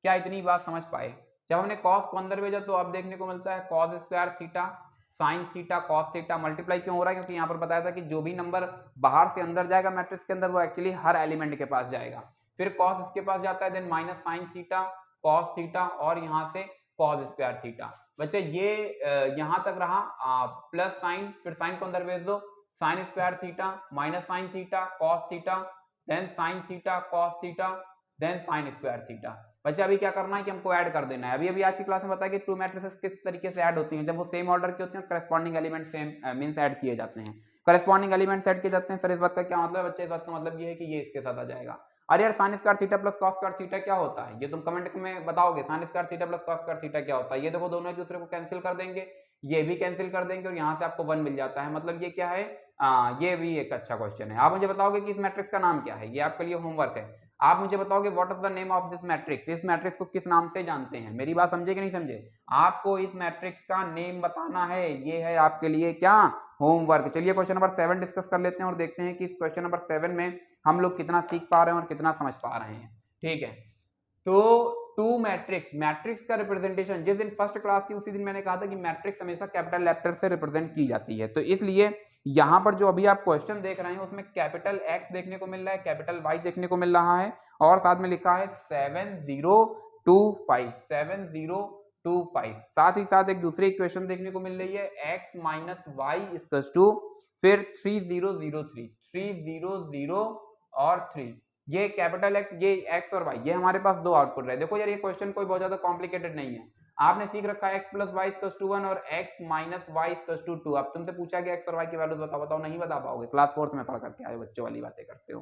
क्या इतनी बात समझ पाए? जब हमने cos को अंदर भेजा तो अब देखने को मिलता है cos square theta sin theta cos theta, multiply क्यों हो रहा है? क्योंकि यहाँ पर बताया था कि जो भी नंबर बाहर से अंदर जाएगा मैट्रिक्स के अंदर वो एक्चुअली हर एलिमेंट के पास जाएगा। फिर cos इसके पास जाता है, then minus sin theta cos theta और यहाँ से cos स्क्वायर थीटा। बच्चे ये यहाँ तक रहा, प्लस साइन, फिर साइन को अंदर भेज दो, sine square theta minus sine theta cos theta, then sine theta cos theta, then sine square theta. बच्चा अभी क्या करना है कि हमको ऐड कर देना है। अभी आज की क्लास में बताया कि 2 मैट्रिसेस किस तरीके से ऐड होती हैं, जब वो सेम ऑर्डर के होते हैं, corresponding element same means add किए जाते हैं। करस्पॉन्डिंग एलिमेंट्स ऐड किए जाते हैं। सर इस बात का क्या मतलब है? बच्चे इस बात का मतलब ये है कि ये इसके साथ आ जाएगा। अरे यार, sign square theta plus cos square theta क्या होता है? ये तुम कमेंट में बताओगे, sign square theta plus cos square theta क्या होता है? ये देखो दोनों एक दूसरे को कैंसिल कर देंगे, ये भी कैंसिल कर देंगे और यहाँ से आपको 1 मिल जाता है। मतलब ये क्या है? ये भी एक अच्छा क्वेश्चन है। आप मुझे बताओगे कि इस मैट्रिक्स का नाम क्या है? ये आपके लिए होमवर्क है। आप मुझे बताओगे what is the name of this matrix, इस मैट्रिक्स को किस नाम से जानते हैं? मेरी बात समझे कि नहीं समझे? आपको इस मैट्रिक्स का नेम बताना है, ये है आपके लिए क्या? होमवर्क। चलिए क्वेश्चन नंबर 7 डिस्कस कर लेते हैं और देखते हैं कि इस क्वेश्चन नंबर 7 में हम लोग कितना सीख पा रहे हैं और कितना समझ पा रहे हैं। ठीक है, तो 2 मैट्रिक्स, मैट्रिक्स का रिप्रेजेंटेशन जिस दिन फर्स्ट क्लास थी उसी दिन मैंने कहा था कि मैट्रिक्स हमेशा कैपिटल लेटर से रिप्रेजेंट की जाती है। तो इसलिए यहां पर जो अभी आप क्वेश्चन देख रहे हैं उसमें कैपिटल X देखने को मिल रहा है, कैपिटल Y देखने को मिल रहा है और साथ में लिखा है 7025, 7025। साथ ही साथ एक दूसरी इक्वेशन देखने को मिल रही है x minus Y equals to, फिर 3003, 300 और 3। ये कैपिटल X, ये X और Y, ये हमारे पास 2 आउटपुट रहे। देखो यार, ये क्वेश्चन कोई बहुत ज्यादा कॉम्प्लिकेटेड नहीं है। आपने सीख रखा है x plus Y equals to 1 और x minus Y equals to 2। अब तुमसे पूछा गया x और y की वैल्यूज बताओ, नहीं बता पाओगे। क्लास 4th में पढ़ करके आए, बच्चों वाली बातें करते हो।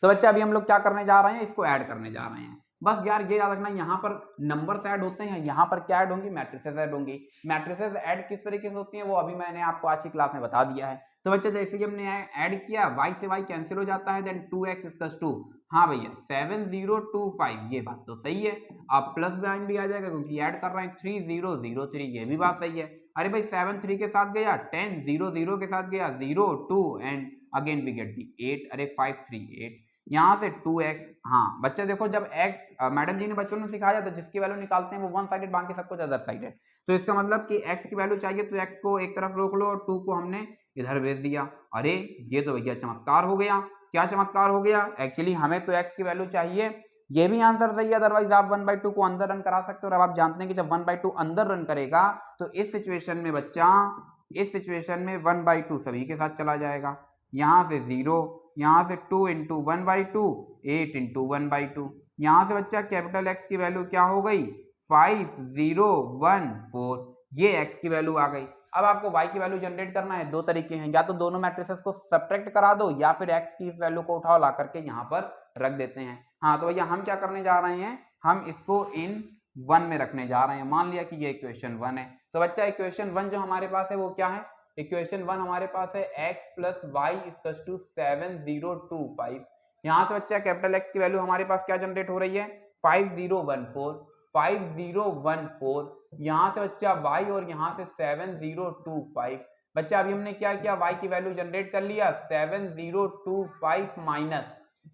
तो बच्चा अभी हम लोग क्या करने जा रहे हैं, इसको ऐड करने जा रहे हैं। बस यार ये याद रखना, यहाँ पर नंबर्स ऐड होते हैं, यहाँ पर क्या ऐड होंगी, मैट्रिसेस ऐड होंगी। मैट्रिसेस ऐड किस तरीके से होती हैं वो अभी मैंने आपको आज की क्लास में बता दिया है। तो बच्चा जैसे कि हमने ऐड किया, y से y कैंसिल हो जाता है, देन 2x इक्वल्स टू, हाँ भैया 7025, ये बात तो सही है। अब प्लस साइन भी आ जाएगा क्योंकि ऐड कर रहे हैं, 3003, ये भी बात सही है। अरे भाई 7 3 के साथ गया, 10 0 0 के साथ गया, 0 2 and again we get the 8, अरे 5 3 8, यहाँ से 2x। हाँ बच्चे देखो, जब x मैडम जी ने बच्चों ने सिखाया था जिसकी वैल्यू निकालते हैं वो वन साइडेड, बाकी सब कुछ अदर साइडेड। तो इसका मतलब कि x की वैल्यू चाहिए तो x को एक तरफ रोक लो और 2 को हमने इधर भेज दिया। अरे ये तो भैया चमत्कार हो गया। क्या चमत्कार हो गया, एक्चुअली हमें तो x की वैल्यू चाहिए, ये भी आंसर सही है, अदरवाइज आप 1/2 को अंदर रन करा सकते हो। और अब आप जानते हैं कि जब 1/2 अंदर रन करेगा तो इस सिचुएशन में बच्चा, इस सिचुएशन में 1/2 सभी के साथ चला जाएगा, यहाँ से 0, यहाँ से 2 × 1/2, 8 × 1/2, यहाँ से बच्चा कैपिटल X की वैल्यू क्या हो गई, 5014, ये X की वैल्यू आ गई। अब आपको Y की वैल्यू जनरेट करना है, दो तरीके हैं, या तो दोनों मैट्रिसेस को सब्ट्रैक्ट करा दो या फिर X की इस वैल्यू को उठाओ ला करके यहाँ पर रख देते हैं। हाँ तो भैया हम क्या करने जा रहे हैं, हम इसको इन 1 में रखने जा रहे हैं। मान लिया कि ये इक्वेशन 1 है, तो बच्चा इक्वेशन 1 जो हमारे पास है वो क्या है, इक्वेशन 1 हमारे पास है x + y = 7025। यहाँ से बच्चा कैपिटल X की वैल्यू हमारे पास क्या जनरेट हो रही है, 5014, यहाँ से बच्चा y और यहाँ से 7025। बच्चा अभी हमने क्या किया, y की वैल्यू जनरेट कर लिया, 7025 माइनस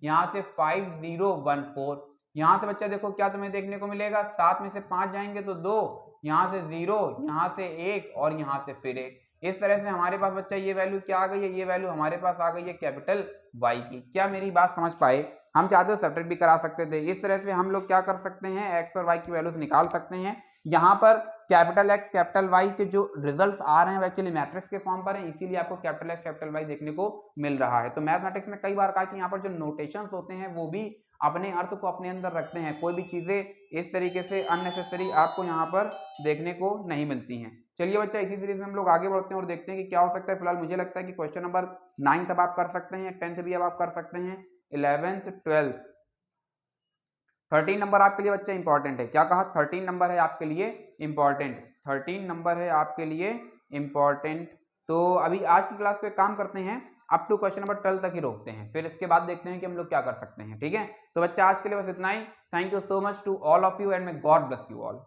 यहाँ से 5014। यहाँ से बच्चा देखो क्या तुम्हें देखने को मिलेगा, 7 में से 5 जाएंगे तो 2, यहाँ से 0, यहाँ से 1 और यहाँ से फिर 1। इस तरह से हमारे पास बच्चा ये वैल्यू क्या आ गई है, ये वैल्यू हमारे पास आ गई है कैपिटल Y की। क्या मेरी बात समझ पाए, हम चाहते हो सब्ट्रैक्ट भी करा सकते थे। इस तरह से हम लोग क्या कर सकते हैं, x और y की वैल्यूज निकाल सकते हैं। यहाँ पर कैपिटल X कैपिटल Y के जो रिजल्ट्स आ रहे हैं वो एक्चुअली मैट्रिक्स के फॉर्म पर है, इसीलिए आपको कैपिटल X कैपिटल Y देखने को मिल रहा है। तो मैथमेटिक्स में कई बार कहा कि यहाँ पर जो नोटेशंस होते हैं वो भी अपने अर्थ को अपने अंदर रखते हैं, कोई भी चीजें इस तरीके से अननेसेसरी आपको यहाँ पर देखने को नहीं मिलती हैं। चलिए बच्चा इसी सीरीज में हम लोग आगे बढ़ते हैं और देखते हैं कि क्या हो सकता है। फिलहाल मुझे लगता है कि क्वेश्चन नंबर 9 अब आप कर सकते हैं, 10th भी अब आप कर सकते हैं, 11th 12th 13 नंबर आपके लिए बच्चा इंपॉर्टेंट है। क्या कहा, 13 नंबर है आपके लिए इंपॉर्टेंट, 13 नंबर है आपके लिए इंपॉर्टेंट। तो अभी आज की क्लास को एक काम करते हैं, अप टू क्वेश्चन नंबर 12 तक ही रोकते हैं, फिर इसके बाद देखते हैं कि हम लोग क्या कर सकते हैं। ठीक है, तो बच्चा आज के लिए बस इतना ही। Thank you so much to all of you and may God bless you all.